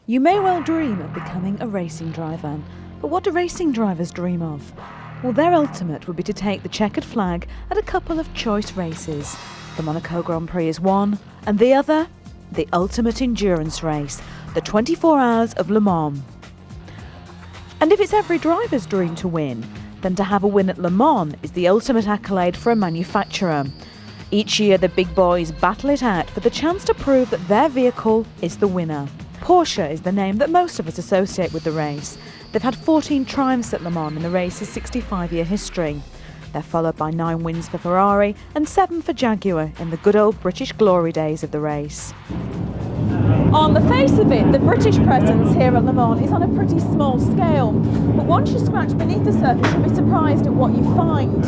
You may well dream of becoming a racing driver, but what do racing drivers dream of? Well, their ultimate would be to take the checkered flag at a couple of choice races. The Monaco Grand Prix is one, and the other, the ultimate endurance race, the 24 Hours of Le Mans. And if it's every driver's dream to win, then to have a win at Le Mans is the ultimate accolade for a manufacturer. Each year the big boys battle it out for the chance to prove that their vehicle is the winner. Porsche is the name that most of us associate with the race. They've had 14 triumphs at Le Mans in the race's 65-year history. They're followed by 9 wins for Ferrari and 7 for Jaguar in the good old British glory days of the race. On the face of it, the British presence here at Le Mans is on a pretty small scale, but once you scratch beneath the surface you'll be surprised at what you find.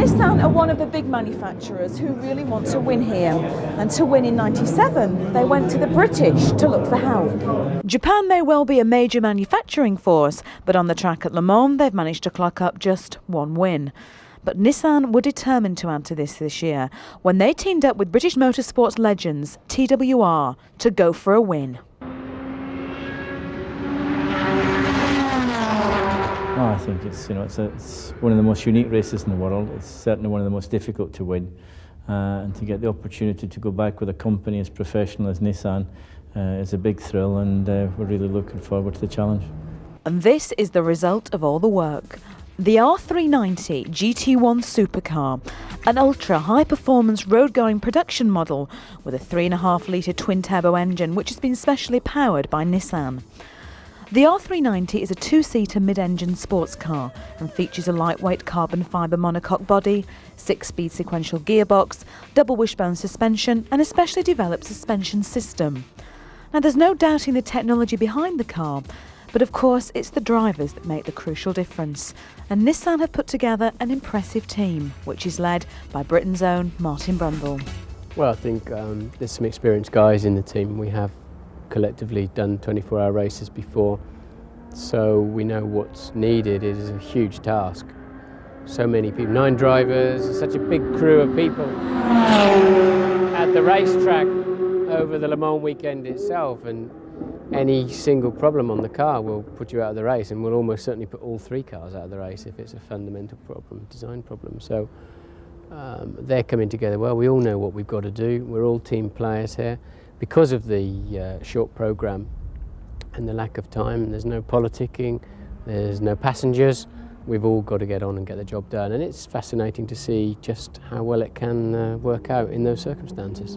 Nissan are one of the big manufacturers who really want to win here, and to win in '97 they went to the British to look for help. Japan may well be a major manufacturing force, but on the track at Le Mans they've managed to clock up just 1 win. But Nissan were determined to add to this year when they teamed up with British motorsports legends TWR to go for a win. I think it's one of the most unique races in the world. It's certainly one of the most difficult to win, and to get the opportunity to go back with a company as professional as Nissan is a big thrill, and we're really looking forward to the challenge. And this is the result of all the work. The R390 GTR Supercar, an ultra-high-performance road-going production model with a 3.5-litre twin-turbo engine which has been specially powered by Nissan. The R390 is a 2-seater mid-engine sports car and features a lightweight carbon fibre monocoque body, 6-speed sequential gearbox, double wishbone suspension and a specially developed suspension system. Now there's no doubting the technology behind the car, but of course it's the drivers that make the crucial difference. And Nissan have put together an impressive team, which is led by Britain's own Martin Brundle. Well, I think there's some experienced guys in the team. We have collectively done 24-hour races before, so we know what's needed. It is a huge task. So many people, 9 drivers, such a big crew of people at the racetrack over the Le Mans weekend itself, and any single problem on the car will put you out of the race, and will almost certainly put all 3 cars out of the race if it's a fundamental problem, design problem. So they're coming together well. We all know what we've got to do. We're all team players here. Because of the short programme and the lack of time, there's no politicking, there's no passengers. We've all got to get on and get the job done, and it's fascinating to see just how well it can work out in those circumstances.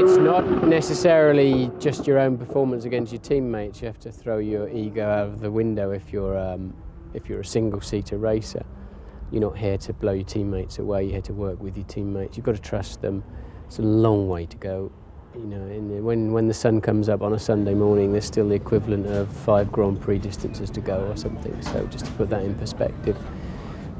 It's not necessarily just your own performance against your teammates. You have to throw your ego out of the window if you're a single-seater racer. You're not here to blow your teammates away. You're here to work with your teammates. You've got to trust them. It's a long way to go. You know, when the sun comes up on a Sunday morning, there's still the equivalent of 5 Grand Prix distances to go or something. So just to put that in perspective,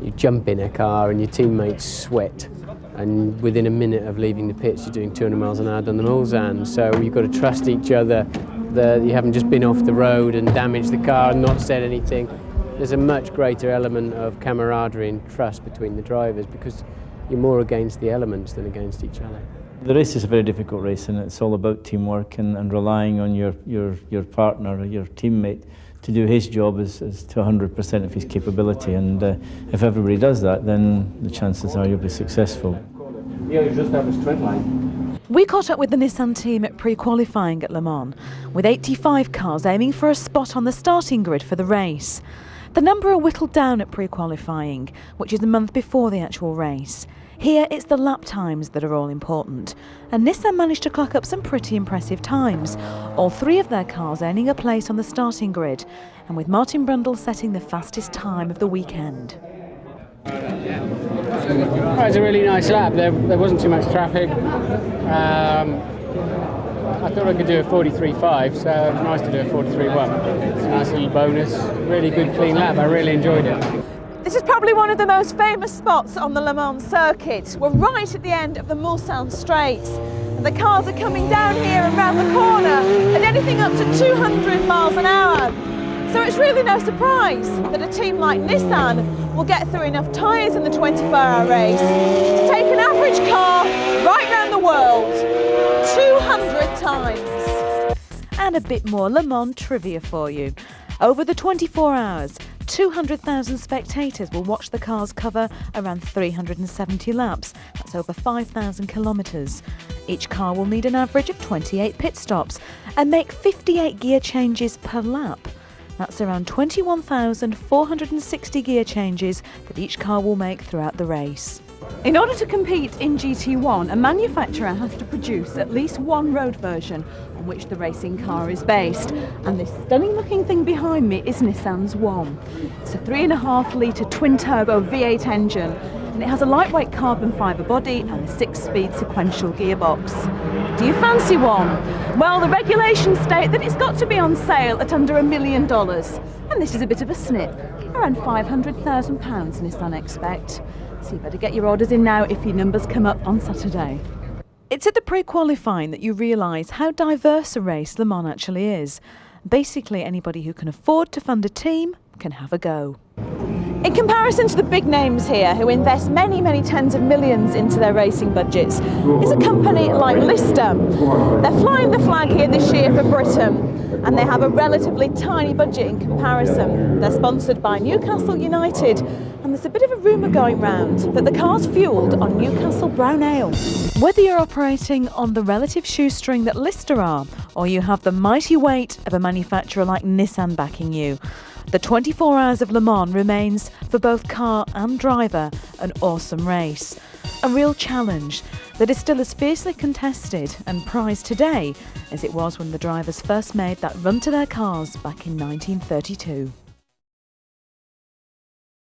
you jump in a car and your teammates sweat, and within a minute of leaving the pits, you're doing 200 miles an hour down the Mulsanne. So you've got to trust each other. That you haven't just been off the road and damaged the car and not said anything. There's a much greater element of camaraderie and trust between the drivers, because you're more against the elements than against each other. The race is a very difficult race, and it's all about teamwork and relying on your partner or your teammate to do his job as to 100% of his capability. And if everybody does that, then the chances are you'll be successful. Yeah, you just have a straight line. We caught up with the Nissan team at pre-qualifying at Le Mans, with 85 cars aiming for a spot on the starting grid for the race. The number are whittled down at pre-qualifying, which is a month before the actual race. Here it's the lap times that are all important, and Nissan managed to clock up some pretty impressive times, all 3 of their cars earning a place on the starting grid, and with Martin Brundle setting the fastest time of the weekend. It was a really nice lap. There wasn't too much traffic. I thought I could do a 43.5, so it was nice to do a 43.1. It's a nice little bonus. Really good, clean lap. I really enjoyed it. This is probably one of the most famous spots on the Le Mans circuit. We're right at the end of the Mulsanne Straights. The cars are coming down here and round the corner at anything up to 200 miles an hour. So it's really no surprise that a team like Nissan will get through enough tyres in the 24-hour race to take an average car right round the world 200 times. And a bit more Le Mans trivia for you. Over the 24 hours, 200,000 spectators will watch the cars cover around 370 laps. That's over 5,000 kilometres. Each car will need an average of 28 pit stops and make 58 gear changes per lap. That's around 21,460 gear changes that each car will make throughout the race. In order to compete in GT1, a manufacturer has to produce at least one road version on which the racing car is based. And this stunning looking thing behind me is Nissan's One. It's a 3.5 litre twin-turbo V8 engine, and it has a lightweight carbon fibre body and a 6-speed sequential gearbox. Do you fancy one? Well, the regulations state that it's got to be on sale at under $1 million. And this is a bit of a snip. Around £500,000 Nissan expect. So you better get your orders in now if your numbers come up on Saturday. It's at the pre-qualifying that you realise how diverse a race Le Mans actually is. Basically, anybody who can afford to fund a team can have a go. In comparison to the big names here, who invest many, many tens of millions into their racing budgets, is a company like Lister. They're flying the flag here this year for Britain, and they have a relatively tiny budget in comparison. They're sponsored by Newcastle United, and there's a bit of a rumour going round that the car's fuelled on Newcastle brown ale. Whether you're operating on the relative shoestring that Lister are, or you have the mighty weight of a manufacturer like Nissan backing you, the 24 hours of Le Mans remains, for both car and driver, an awesome race. A real challenge that is still as fiercely contested and prized today as it was when the drivers first made that run to their cars back in 1932.